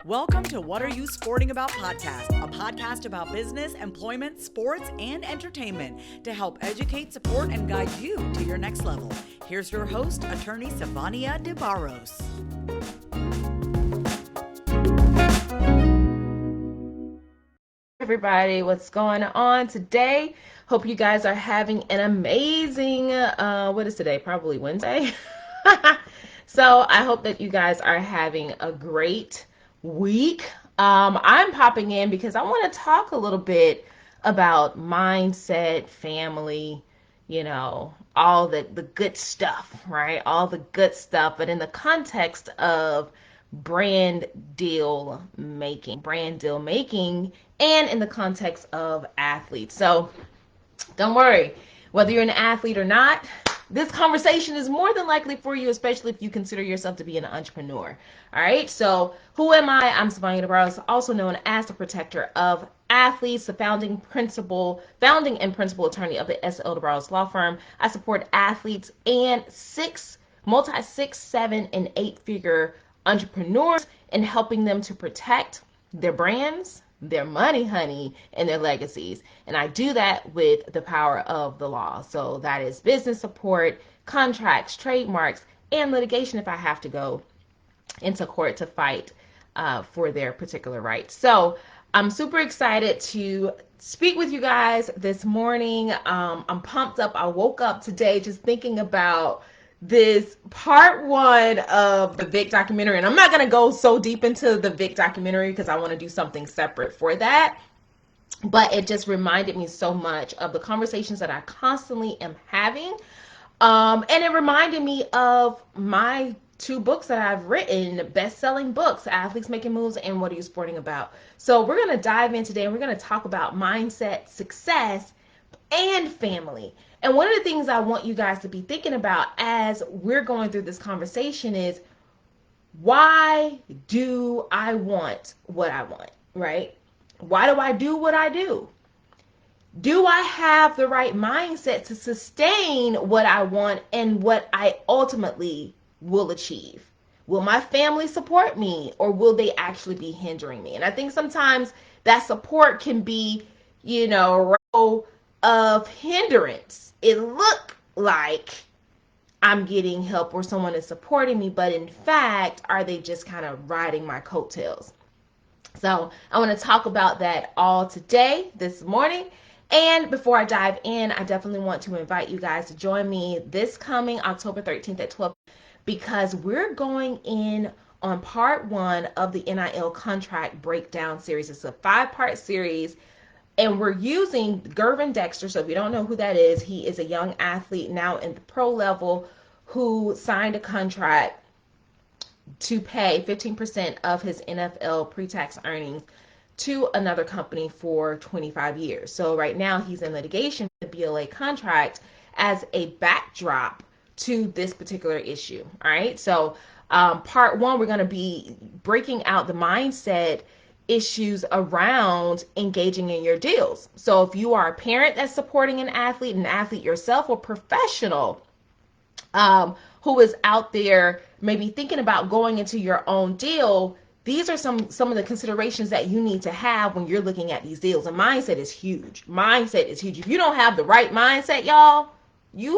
Welcome to What Are You Sporting About podcast, a podcast about business, employment, sports, and entertainment to help educate, support, and guide you to your next level. Here's your host, attorney Sivonnia DeBarros. Everybody, what's going on today? Hope you guys are having an amazing, what is today? Probably Wednesday. So I hope that you guys are having a great week. I'm popping in because I want to talk a little bit about mindset, family, all the good stuff, right? All the good stuff, but in the context of brand deal making, and in the context of athletes. So don't worry, whether you're an athlete or not, this conversation is more than likely for you, especially if you consider yourself to be an entrepreneur. All right, so who am I? I'm Sivonnia DeBarros, also known as the protector of athletes, the founding and principal attorney of the S.L. DeBarros law firm. I support athletes and six, 7, and 8-figure entrepreneurs in helping them to protect their brands, their money, honey, and their legacies. And I do that with the power of the law. So that is business support, contracts, trademarks, and litigation if I have to go into court to fight for their particular rights. So I'm super excited to speak with you guys this morning. I'm pumped up. I woke up today just thinking about this part one of the Vic documentary, and I'm not going to go so deep into the Vic documentary because I want to do something separate for that, but it just reminded me so much of the conversations that I constantly am having, and it reminded me of my 2 books that I've written, best-selling books, Athletes Making Moves and What Are You Sporting About. So we're going to dive in today, and we're going to talk about mindset, success, and family. And one of the things I want you guys to be thinking about as we're going through this conversation is, why do I want what I want, right? Why do I do what I do? Do I have the right mindset to sustain what I want and what I ultimately will achieve? Will my family support me, or will they actually be hindering me? And I think sometimes that support can be, of hindrance. It look like I'm getting help or someone is supporting me, but in fact, are they just kind of riding my coattails? So I want to talk about that all today, this morning. And before I dive in, I definitely want to invite you guys to join me this coming October 13th at 12, because we're going in on part 1 of the NIL contract breakdown series. It's a 5-part series, and we're using Gervin Dexter. So if you don't know who that is, he is a young athlete now in the pro level who signed a contract to pay 15% of his NFL pre-tax earnings to another company for 25 years. So right now he's in litigation with the BLA contract as a backdrop to this particular issue. All right. So part 1, we're going to be breaking out the mindset issues around engaging in your deals. So if you are a parent that's supporting an athlete yourself, or professional who is out there maybe thinking about going into your own deal, these are some of the considerations that you need to have when you're looking at these deals. And mindset is huge. If you don't have the right mindset, y'all, you're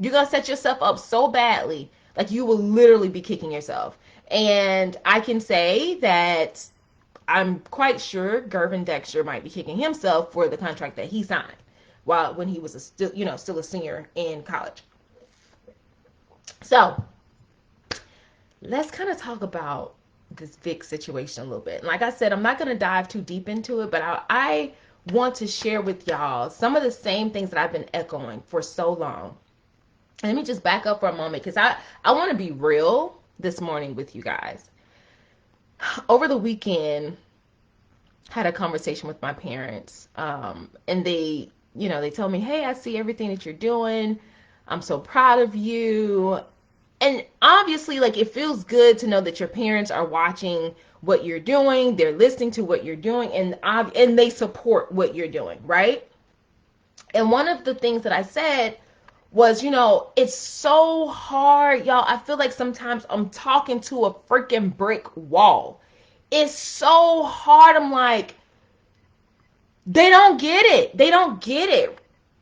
gonna set yourself up so badly, like you will literally be kicking yourself. And I can say that I'm quite sure Gervin Dexter might be kicking himself for the contract that he signed when he was still a senior in college. So let's kind of talk about this Vic situation a little bit. Like I said, I'm not going to dive too deep into it, but I want to share with y'all some of the same things that I've been echoing for so long. Let me just back up for a moment, because I want to be real this morning with you guys. Over the weekend, had a conversation with my parents, and they told me, hey, I see everything that you're doing. I'm so proud of you. And obviously, like, it feels good to know that your parents are watching what you're doing, they're listening to what you're doing, and they support what you're doing, right? And one of the things that I said was, it's so hard, y'all. I feel like sometimes I'm talking to a freaking brick wall. It's so hard. I'm like, they don't get it. They don't get it.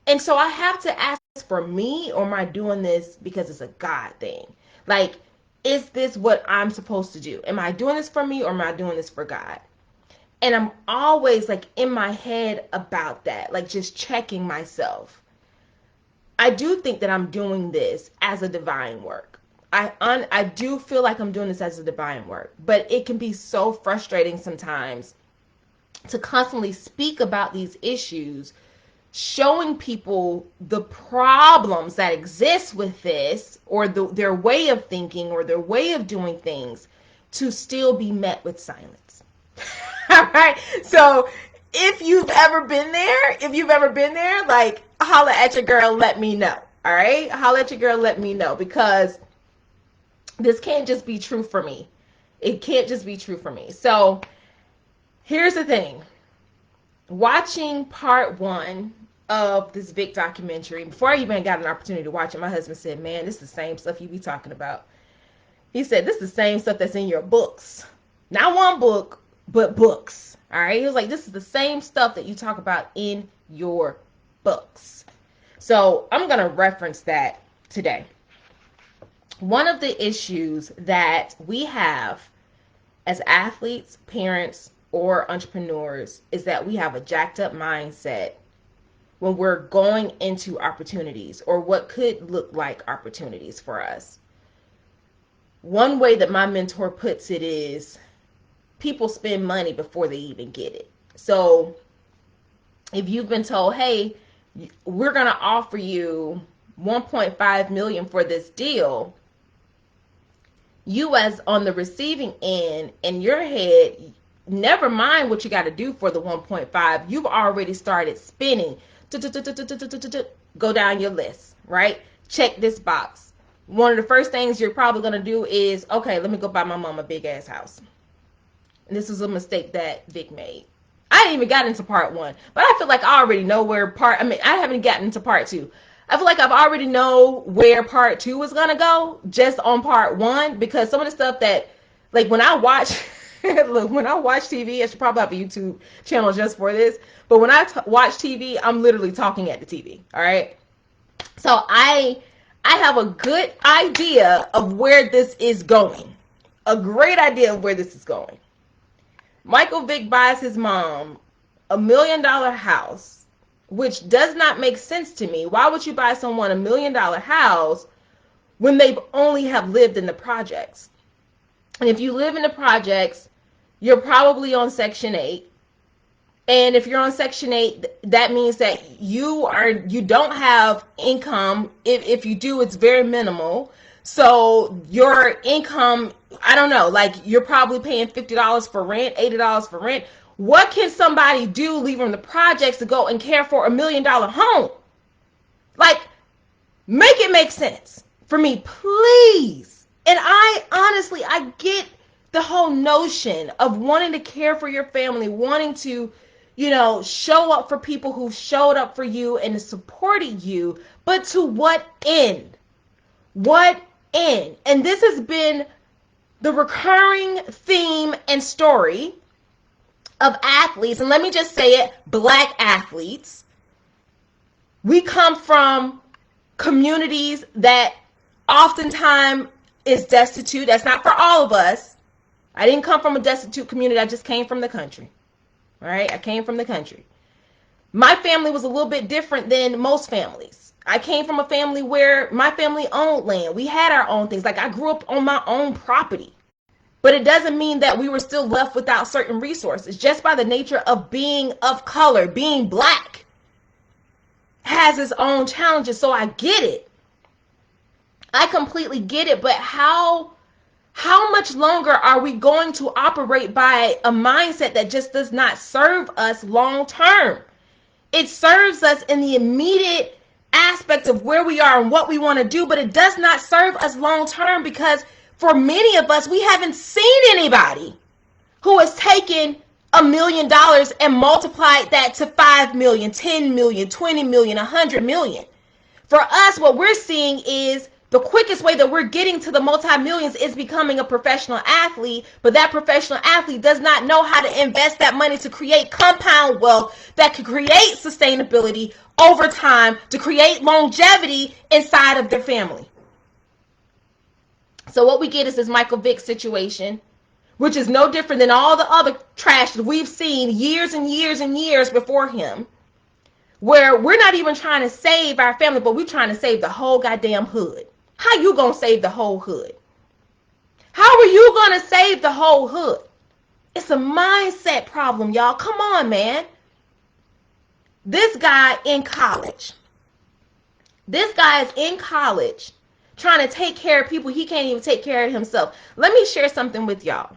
And so I have to ask, for me, or am I doing this because it's a God thing? Like, is this what I'm supposed to do? Am I doing this for me, or am I doing this for God? And I'm always like in my head about that, like just checking myself. I do think that I'm doing this as a divine work. I do feel like I'm doing this as a divine work, but it can be so frustrating sometimes to constantly speak about these issues, showing people the problems that exist with this, or their way of thinking or their way of doing things, to still be met with silence. All right. So if you've ever been there, like, holla at your girl, let me know. All right. Holla at your girl, let me know, because this can't just be true for me. It can't just be true for me. So here's the thing. Watching part 1 of this Vic documentary, before I even got an opportunity to watch it, my husband said, man, this is the same stuff you be talking about. He said, this is the same stuff that's in your books. Not one book, but books. All right. He was like, this is the same stuff that you talk about in your books. So I'm going to reference that today. One of the issues that we have as athletes, parents, or entrepreneurs is that we have a jacked up mindset when we're going into opportunities, or what could look like opportunities for us. One way that my mentor puts it is, people spend money before they even get it. So if you've been told, hey, we're going to offer you $1.5 million for this deal, you as on the receiving end, in your head, never mind what you got to do for the 1.5, you've already started spinning. Go down your list, right? Check this box. One of the first things you're probably going to do is, okay, let me go buy my mom a big ass house. And this was a mistake that Vic made. I didn't even got into part 1, but I feel like I already know where I haven't gotten into part 2. I feel like I've already know where part 2 is going to go just on part 1, because some of the stuff that, like, when I watch, look, when I watch TV, I should probably have a YouTube channel just for this, but when I watch TV, I'm literally talking at the TV, all right? So I have a good idea of where this is going, a great idea of where this is going. Michael Vick buys his mom $1 million house, which does not make sense to me. Why would you buy someone $1 million house when they only have lived in the projects? And if you live in the projects, you're probably on Section 8. And if you're on Section 8, that means that you don't have income. If you do, it's very minimal. So your income, I don't know, like, you're probably paying $50 for rent, $80 for rent. What can somebody do leaving the projects to go and care for $1 million home? Like, make it make sense for me, please. And I get the whole notion of wanting to care for your family, wanting to, show up for people who showed up for you and supported you, but to what end? What end? And this has been the recurring theme and story of athletes, and let me just say it, Black athletes. We come from communities that oftentimes is destitute. That's not for all of us. I didn't come from a destitute community. I just came from the country. All right? I came from the country. My family was a little bit different than most families. I came from a family where my family owned land. We had our own things. Like, I grew up on my own property. But it doesn't mean that we were still left without certain resources. Just by the nature of being of color, being Black, has its own challenges. So I get it. I completely get it. But how much longer are we going to operate by a mindset that just does not serve us long term? It serves us in the immediate aspect of where we are and what we want to do, but it does not serve us long term, because for many of us, we haven't seen anybody who has taken $1 million and multiplied that to 5 million, 10 million, 20 million, 100 million. For us, what we're seeing is the quickest way that we're getting to the multi-millions is becoming a professional athlete, but that professional athlete does not know how to invest that money to create compound wealth that can create sustainability over time, to create longevity inside of their family. So what we get is this Michael Vick situation, which is no different than all the other trash that we've seen years and years and years before him, where we're not even trying to save our family, but we're trying to save the whole goddamn hood. How you gonna save the whole hood? How are you gonna save the whole hood? It's a mindset problem, y'all. Come on, man. This guy in college. This guy is in college trying to take care of people he can't even take care of himself. Let me share something with y'all.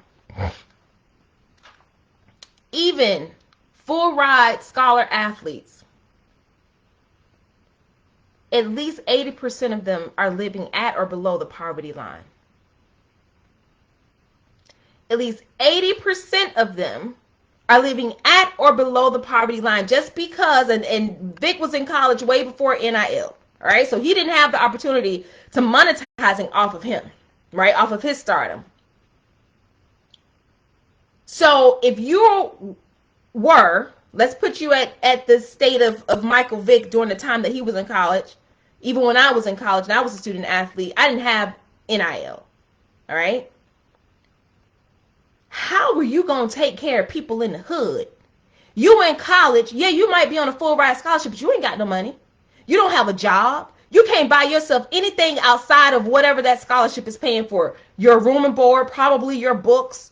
Even full ride scholar athletes, at least 80% of them are living at or below the poverty line. At least 80% of them are living at or below the poverty line just because, and Vic was in college way before NIL, all right? So he didn't have the opportunity to monetizing off of him, right? Off of his stardom. So if you were, let's put you at the state of Michael Vick during the time that he was in college. Even when I was in college and I was a student athlete, I didn't have NIL, all right? How are you going to take care of people in the hood? You in college, yeah, you might be on a full ride scholarship, but you ain't got no money. You don't have a job. You can't buy yourself anything outside of whatever that scholarship is paying for. Your room and board, probably your books,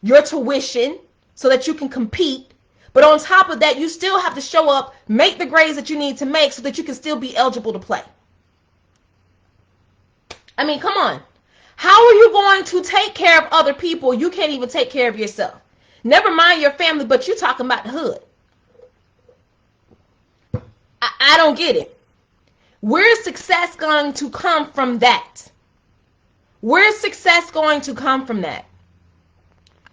your tuition, so that you can compete. But on top of that, you still have to show up, make the grades that you need to make so that you can still be eligible to play. I mean, come on. How are you going to take care of other people? You can't even take care of yourself. Never mind your family, but you're talking about the hood. I don't get it. Where's success going to come from that? Where's success going to come from that?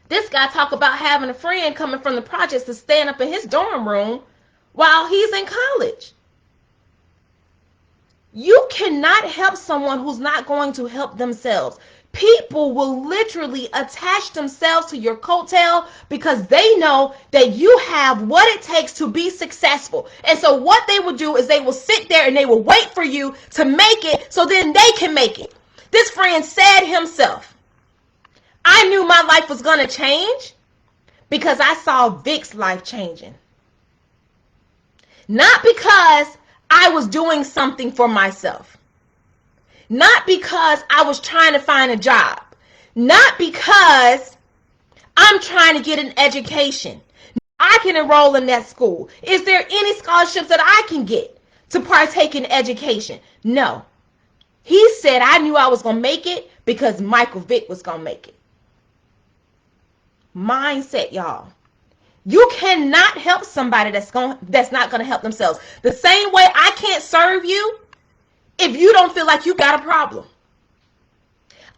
This guy talk about having a friend coming from the projects to stand up in his dorm room while he's in college. You cannot help someone who's not going to help themselves. People will literally attach themselves to your coattail because they know that you have what it takes to be successful. And so what they will do is they will sit there and they will wait for you to make it so then they can make it. This friend said himself, I knew my life was going to change because I saw Vic's life changing. Not because I was doing something for myself. Not because I was trying to find a job. Not because I'm trying to get an education. I can enroll in that school. Is there any scholarships that I can get to partake in education? No. He said I knew I was going to make it because Michael Vick was going to make it. Mindset, y'all. You cannot help somebody that's not going to help themselves. The same way I can't serve you if you don't feel like you got a problem.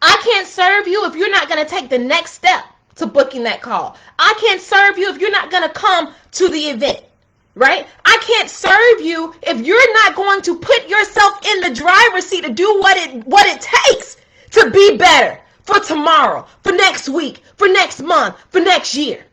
I can't serve you if you're not going to take the next step to booking that call. I can't serve you if you're not going to come to the event, right? I can't serve you if you're not going to put yourself in the driver's seat to do what it takes to be better for tomorrow, for next week, for next month, for next year.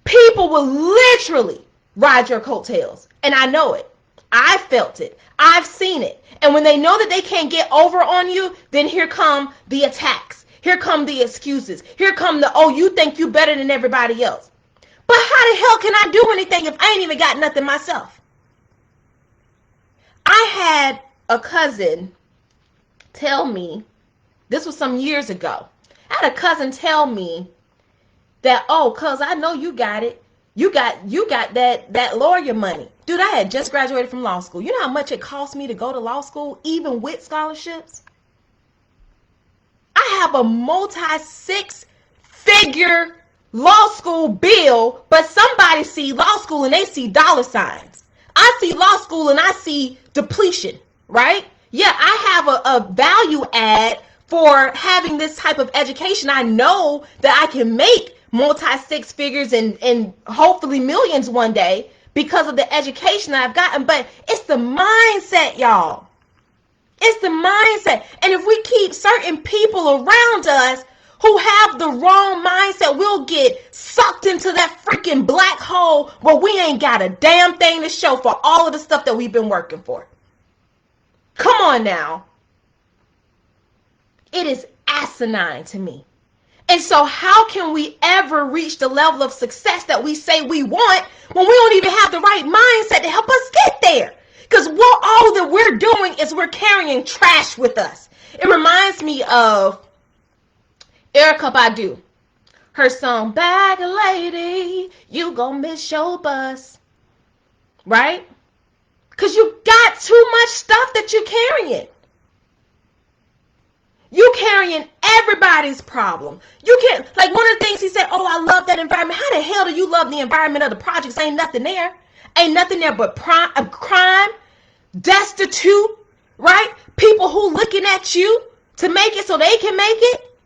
People will literally ride your coattails, and I know it. I felt it. I've seen it. And when they know that they can't get over on you, then here come the attacks. Here come the excuses. Here come the, oh, you think you better than everybody else. But how the hell can I do anything if I ain't even got nothing myself? I had a cousin tell me, this was some years ago. I had a cousin tell me that, oh, cuz I know you got it. You got that lawyer money. Dude, I had just graduated from law school. You know how much it cost me to go to law school, even with scholarships? I have a multi-six-figure law school bill, but somebody see law school and they see dollar signs. I see law school and I see depletion, right? Yeah, I have a value add for having this type of education. I know that I can make multi-six figures and hopefully millions one day, because of the education that I've gotten, but it's the mindset, y'all. It's the mindset. And if we keep certain people around us who have the wrong mindset, we'll get sucked into that freaking black hole where we ain't got a damn thing to show for all of the stuff that we've been working for. Come on now. It is asinine to me. And so how can we ever reach the level of success that we say we want when we don't even have the right mindset to help us get there? Because all that we're doing is we're carrying trash with us. It reminds me of Erykah Badu. Her song, Bag Lady, You Gon' Miss Your Bus. Right? Because you got too much stuff that you're carrying. You carrying everybody's problem. You can't, like one of the things he said, oh, I love that environment. How the hell do you love the environment of the projects? Ain't nothing there. Ain't nothing there but crime, destitute, right? People who looking at you to make it so they can make it.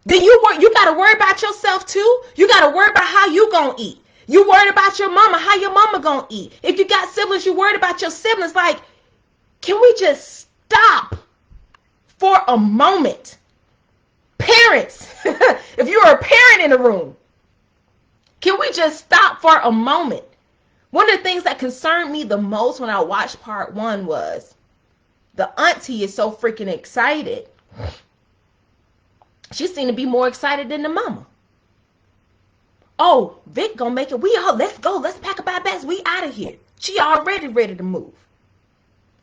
Then you got to worry about yourself too. You got to worry about how you going to eat. You worried about your mama, how your mama going to eat. If you got siblings, you worried about your siblings. Like, can we just stop for a moment? Parents, if you're a parent in the room, can we just stop for a moment? One of the things that concerned me the most when I watched part 1 was the auntie is so freaking excited. She seemed to be more excited than the mama. Oh, Vic gonna make it. Let's go. Let's pack up our bags. We out of here. She already ready to move.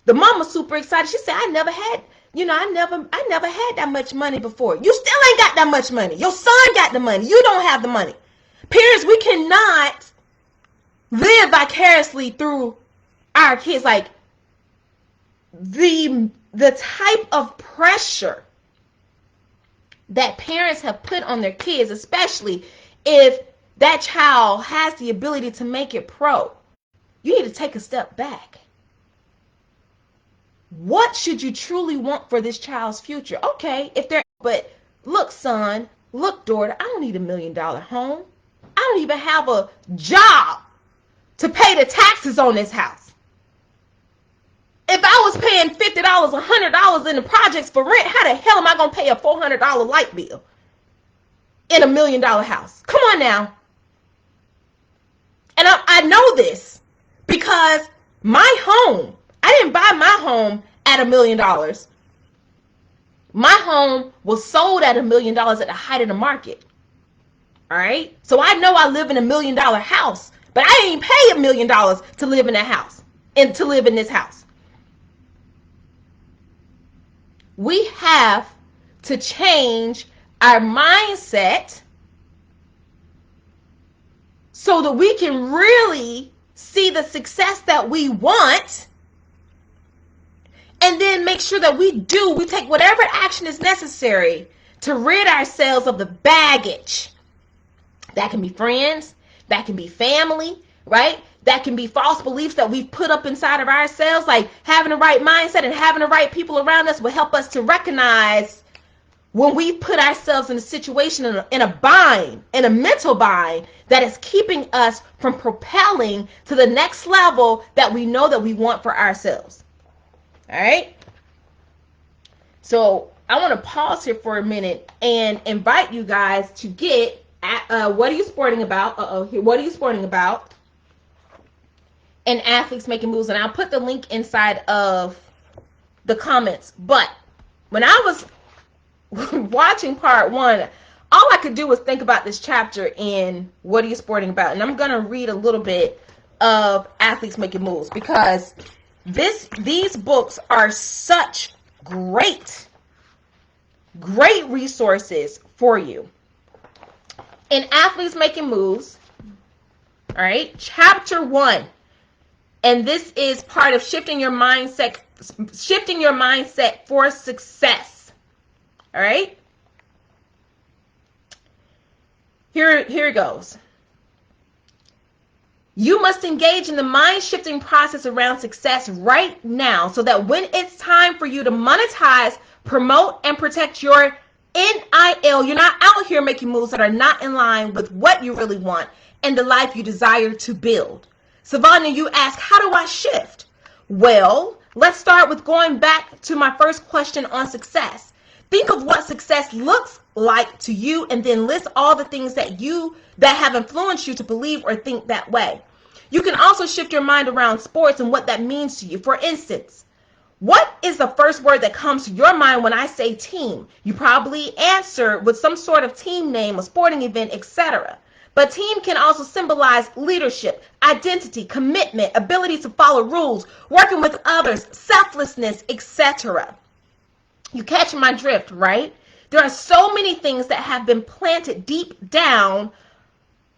The mama's super excited. She said, I never had that much money before. You still ain't got that much money. Your son got the money. You don't have the money. Parents, we cannot live vicariously through our kids. Like the type of pressure that parents have put on their kids, especially if that child has the ability to make it pro, you need to take a step back. What should you truly want for this child's future? Okay, but look, son, look, daughter, I don't need $1 million home. I don't even have a job to pay the taxes on this house. If I was paying $50, $100 in the projects for rent, how the hell am I going to pay a $400 light bill in $1 million house? Come on now. And I know this because my home, I didn't buy my home at $1 million. My home was sold at $1 million at the height of the market. All right. So I know I live in $1 million house, but I ain't pay $1 million to live in that house and to live in this house. We have to change our mindset so that we can really see the success that we want, and then make sure that we take whatever action is necessary to rid ourselves of the baggage. That can be friends, that can be family, right? That can be false beliefs that we've put up inside of ourselves. Like having the right mindset and having the right people around us will help us to recognize when we put ourselves in a situation, in a bind, in a mental bind, that is keeping us from propelling to the next level that we know that we want for ourselves. All right? So I want to pause here for a minute and invite you guys to get at What Are You Sporting About? What Are You Sporting About? And Athletes Making Moves. And I'll put the link inside of the comments. But when I was watching part 1, all I could do was think about this chapter in What Are You Sporting About? And I'm going to read a little bit of Athletes Making Moves, because these books are such great resources for you. In Athletes Making Moves, all right, chapter 1, and this is part of shifting your mindset for success. All right. Here it goes. You must engage in the mind-shifting process around success right now so that when it's time for you to monetize, promote, and protect your NIL, you're not out here making moves that are not in line with what you really want and the life you desire to build. Sivonnia, you ask, how do I shift? Well, let's start with going back to my first question on success. Think of what success looks like to you, and then list all the things that have influenced you to believe or think that way. You can also shift your mind around sports and what that means to you. For instance, what is the first word that comes to your mind when I say team? You probably answer with some sort of team name, a sporting event, etc. But team can also symbolize leadership, identity, commitment, ability to follow rules, working with others, selflessness, etc. You catch my drift, right? There are so many things that have been planted deep down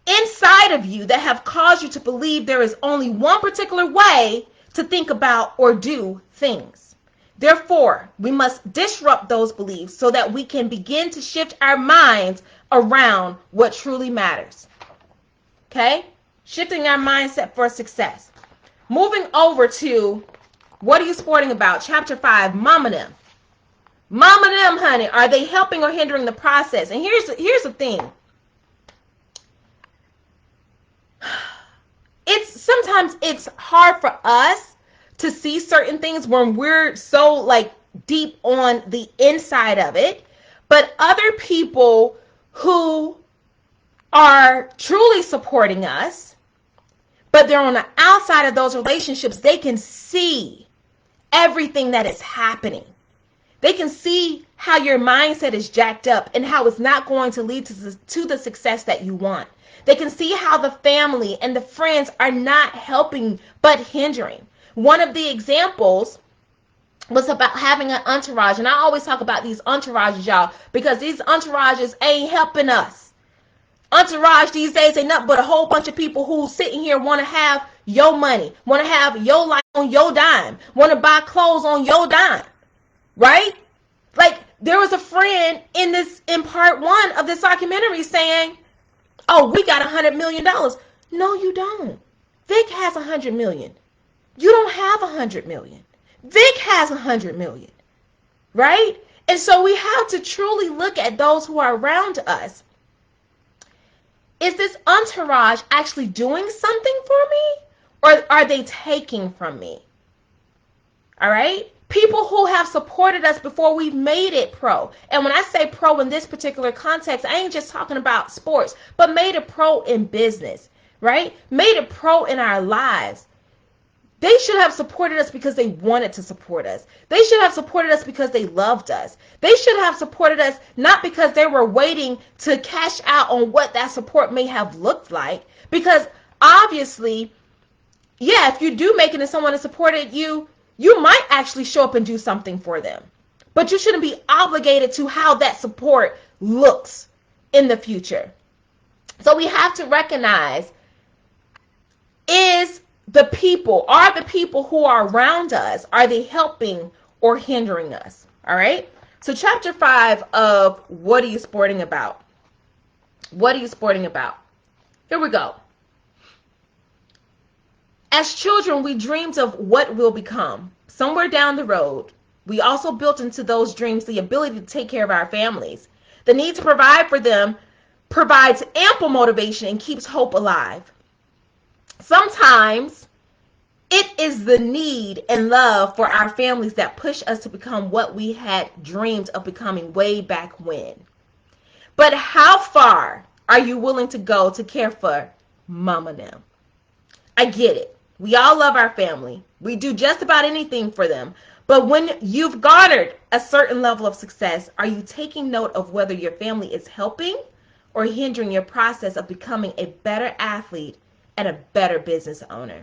inside of you that have caused you to believe there is only one particular way to think about or do things. Therefore, we must disrupt those beliefs so that we can begin to shift our minds around what truly matters. Okay? Shifting our mindset for success. Moving over to what are you sporting about? Chapter 5, Mama Them. Mama Them, honey, are they helping or hindering the process? And here's the thing. Sometimes it's hard for us to see certain things when we're so like deep on the inside of it, but other people who are truly supporting us, but they're on the outside of those relationships, they can see everything that is happening. They can see how your mindset is jacked up and how it's not going to lead to the success that you want. They can see how the family and the friends are not helping but hindering. One of the examples was about having an entourage. And I always talk about these entourages, y'all, because these entourages ain't helping us. Entourage these days ain't nothing but a whole bunch of people who sitting here want to have your money, want to have your life on your dime, want to buy clothes on your dime, right? Like there was a friend in part 1 of this documentary saying, oh, we got $100 million. No, you don't. Vic has $100 million. You don't have $100 million. Vic has $100 million, right? And so we have to truly look at those who are around us. Is this entourage actually doing something for me, or are they taking from me? All right? People who have supported us before we've made it pro. And when I say pro in this particular context, I ain't just talking about sports, but made it pro in business, right? Made it pro in our lives. They should have supported us because they wanted to support us. They should have supported us because they loved us. They should have supported us not because they were waiting to cash out on what that support may have looked like. Because obviously, yeah, if you do make it and someone has supported you, you might actually show up and do something for them. But you shouldn't be obligated to how that support looks in the future. So we have to recognize, are the people who are around us, are they helping or hindering us? All right? So chapter 5 of what are you sporting about? What are you sporting about? Here we go. As children, we dreamed of what we'll become. Somewhere down the road, we also built into those dreams the ability to take care of our families. The need to provide for them provides ample motivation and keeps hope alive. Sometimes it is the need and love for our families that push us to become what we had dreamed of becoming way back when. But how far are you willing to go to care for Mama Them? I get it. We all love our family. We do just about anything for them. But when you've garnered a certain level of success, are you taking note of whether your family is helping or hindering your process of becoming a better athlete and a better business owner?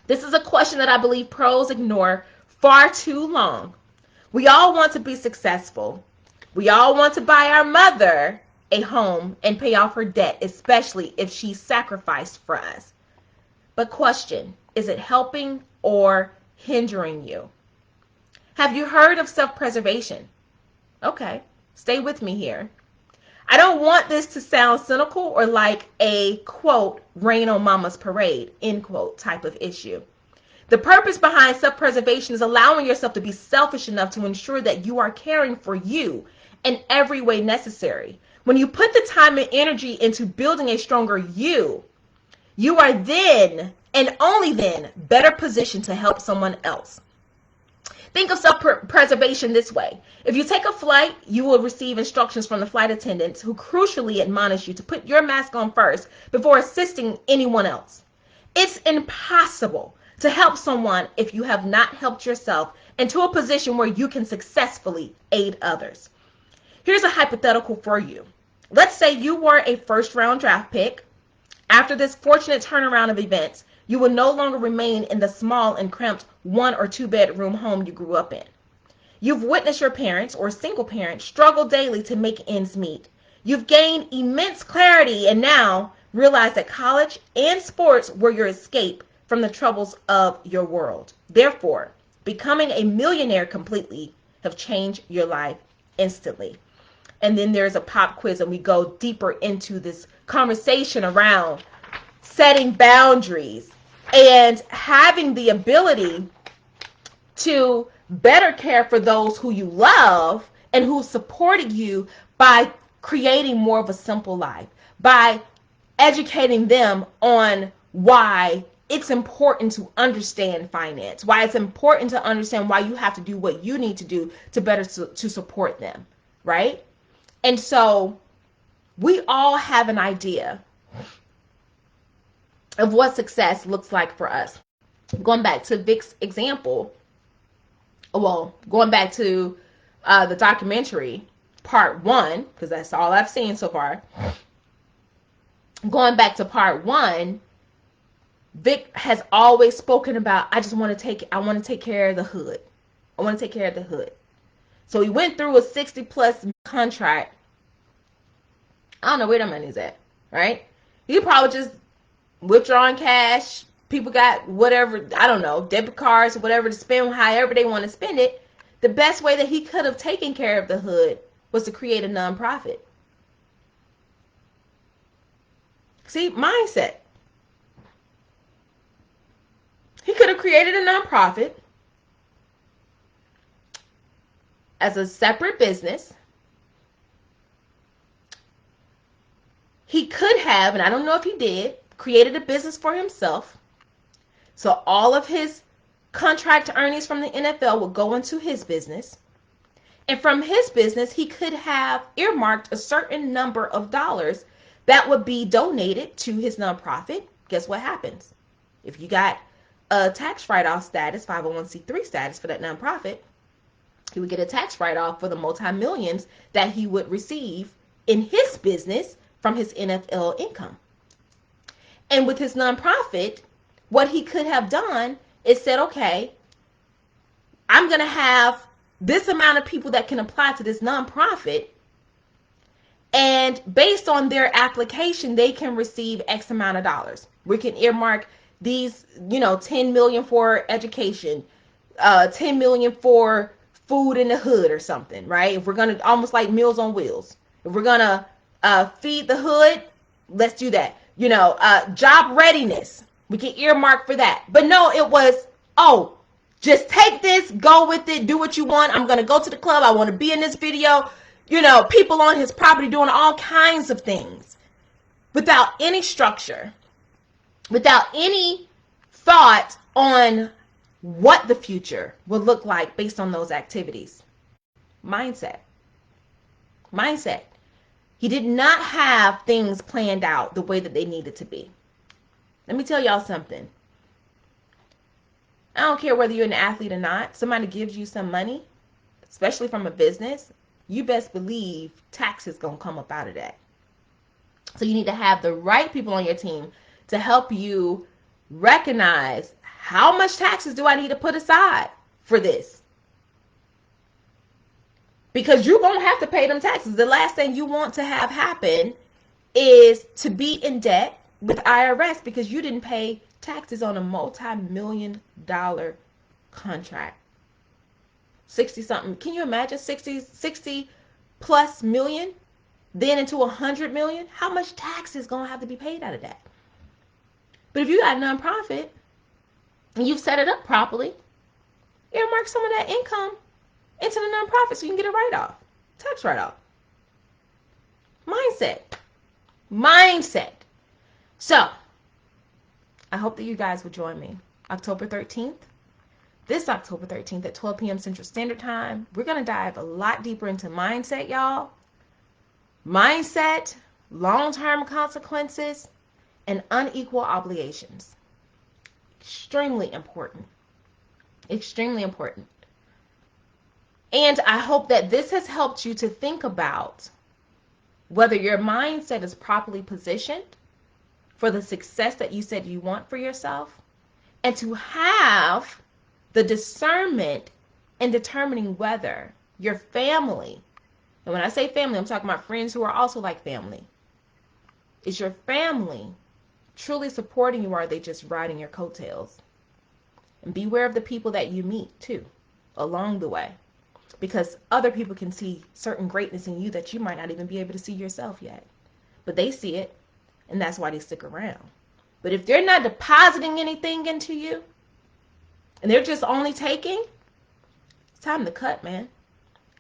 This is a question that I believe pros ignore far too long. We all want to be successful. We all want to buy our mother a home and pay off her debt, especially if she sacrificed for us. But question, is it helping or hindering you? Have you heard of self-preservation? Okay, stay with me here. I don't want this to sound cynical or like a, quote, rain on mama's parade, end quote, type of issue. The purpose behind self-preservation is allowing yourself to be selfish enough to ensure that you are caring for you in every way necessary. When you put the time and energy into building a stronger you, you are then and only then better positioned to help someone else. Think of self-preservation this way. If you take a flight, you will receive instructions from the flight attendants who crucially admonish you to put your mask on first before assisting anyone else. It's impossible to help someone if you have not helped yourself into a position where you can successfully aid others. Here's a hypothetical for you. Let's say you were a first-round draft pick. After this fortunate turnaround of events, you will no longer remain in the small and cramped 1 or 2 bedroom home you grew up in. You've witnessed your parents or single parents struggle daily to make ends meet. You've gained immense clarity and now realize that college and sports were your escape from the troubles of your world. Therefore, becoming a millionaire completely have changed your life instantly. And then there's a pop quiz and we go deeper into this conversation around setting boundaries and having the ability to better care for those who you love and who supported you by creating more of a simple life, by educating them on why it's important to understand finance, why it's important to understand why you have to do what you need to do to better to support them, right? And so we all have an idea of what success looks like for us. Going back to Vic's example, going back to the documentary, part 1, because that's all I've seen so far. Going back to part 1, Vic has always spoken about, I want to take care of the hood. I want to take care of the hood. So he went through a 60+ contract. I don't know where the money's at, right? He probably just withdrawing cash. People got whatever, I don't know, debit cards or whatever to spend however they want to spend it. The best way that he could have taken care of the hood was to create a nonprofit. See, mindset. He could have created a nonprofit as a separate business. He could have, and I don't know if he did, created a business for himself. So all of his contract earnings from the NFL would go into his business. And from his business, he could have earmarked a certain number of dollars that would be donated to his nonprofit. Guess what happens? If you got a tax write-off status, 501c3 status for that nonprofit, he would get a tax write-off for the multi-millions that he would receive in his business from his NFL income. And with his nonprofit, what he could have done is said, okay, I'm going to have this amount of people that can apply to this nonprofit, and based on their application, they can receive X amount of dollars. We can earmark these, 10 million for education, 10 million for food in the hood or something, right? If we're going to, almost like Meals on Wheels, if we're going to feed the hood, let's do that. Job readiness, we can earmark for that. But no, it was, just take this, go with it, do what you want. I'm going to go to the club. I want to be in this video. People on his property doing all kinds of things without any structure, without any thought on what the future will look like based on those activities. Mindset. He did not have things planned out the way that they needed to be. Let me tell y'all something. I don't care whether you're an athlete or not. Somebody gives you some money, especially from a business, you best believe taxes gonna come up out of that. So you need to have the right people on your team to help you recognize, how much taxes do I need to put aside for this? Because you're going to have to pay them taxes. The last thing you want to have happen is to be in debt with IRS because you didn't pay taxes on a multi-million-dollar contract. 60 something. Can you imagine 60 plus million, then into 100 million? How much tax is going to have to be paid out of that? But if you got a nonprofit and you've set it up properly, earmark some of that income into the nonprofit so you can get a write-off, tax write-off. Mindset. So, I hope that you guys will join me October 13th. This October 13th at 12 p.m. Central Standard Time. We're going to dive a lot deeper into mindset, y'all. Mindset, long-term consequences, and unequal obligations. Extremely important. Extremely important. And I hope that this has helped you to think about whether your mindset is properly positioned for the success that you said you want for yourself, and to have the discernment in determining whether your family, and when I say family, I'm talking about friends who are also like family, is your family truly supporting you, or are they just riding your coattails? And beware of the people that you meet too along the way, because other people can see certain greatness in you that you might not even be able to see yourself yet, but they see it, and that's why they stick around. But if they're not depositing anything into you and they're just only taking, it's time to cut, man.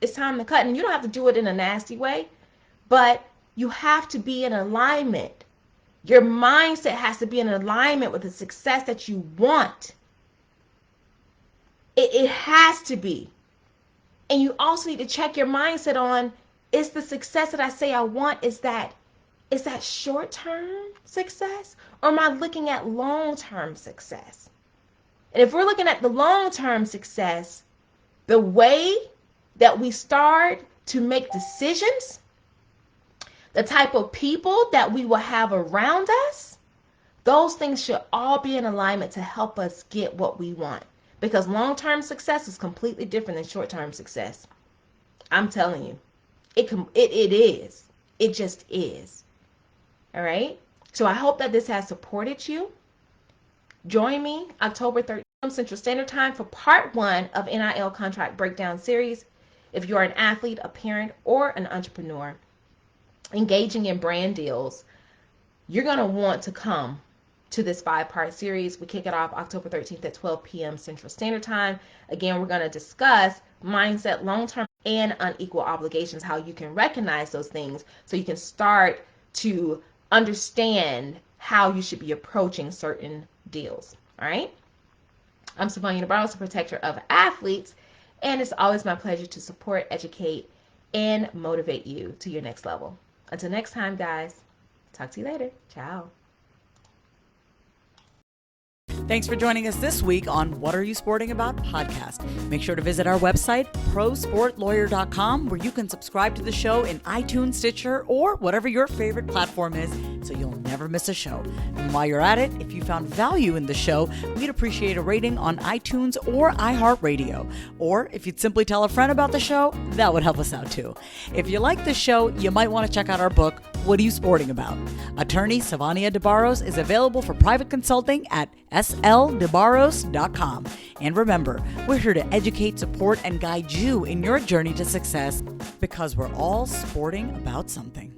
It's time to cut. And you don't have to do it in a nasty way, but you have to be in alignment. Your mindset has to be in alignment with the success that you want. It has to be. And you also need to check your mindset on, is the success that I say I want, is that short-term success, or am I looking at long-term success? And if we're looking at the long-term success, the way that we start to make decisions, the type of people that we will have around us, those things should all be in alignment to help us get what we want. Because long-term success is completely different than short-term success. I'm telling you, it is. It just is. All right? So I hope that this has supported you. Join me October 13th Central Standard Time for part 1 of NIL Contract Breakdown Series. If you are an athlete, a parent, or an entrepreneur engaging in brand deals, you're going to want to come to this 5-part series. We kick it off October 13th at 12 p.m. Central Standard Time. Again, we're going to discuss mindset, long-term, and unequal obligations, how you can recognize those things so you can start to understand how you should be approaching certain deals. All right? I'm Sivonnia DeBarros, the protector of athletes, and it's always my pleasure to support, educate, and motivate you to your next level. Until next time, guys, talk to you later. Ciao. Thanks for joining us this week on What Are You Sporting About podcast. Make sure to visit our website, prosportlawyer.com, where you can subscribe to the show in iTunes, Stitcher, or whatever your favorite platform is, so you'll never miss a show. And while you're at it, if you found value in the show, we'd appreciate a rating on iTunes or iHeartRadio. Or if you'd simply tell a friend about the show, that would help us out too. If you like the show, you might want to check out our book, What Are You Sporting About? Attorney Sivonnia DeBarros is available for private consulting at sldebarros.com. And remember, we're here to educate, support, and guide you in your journey to success, because we're all sporting about something.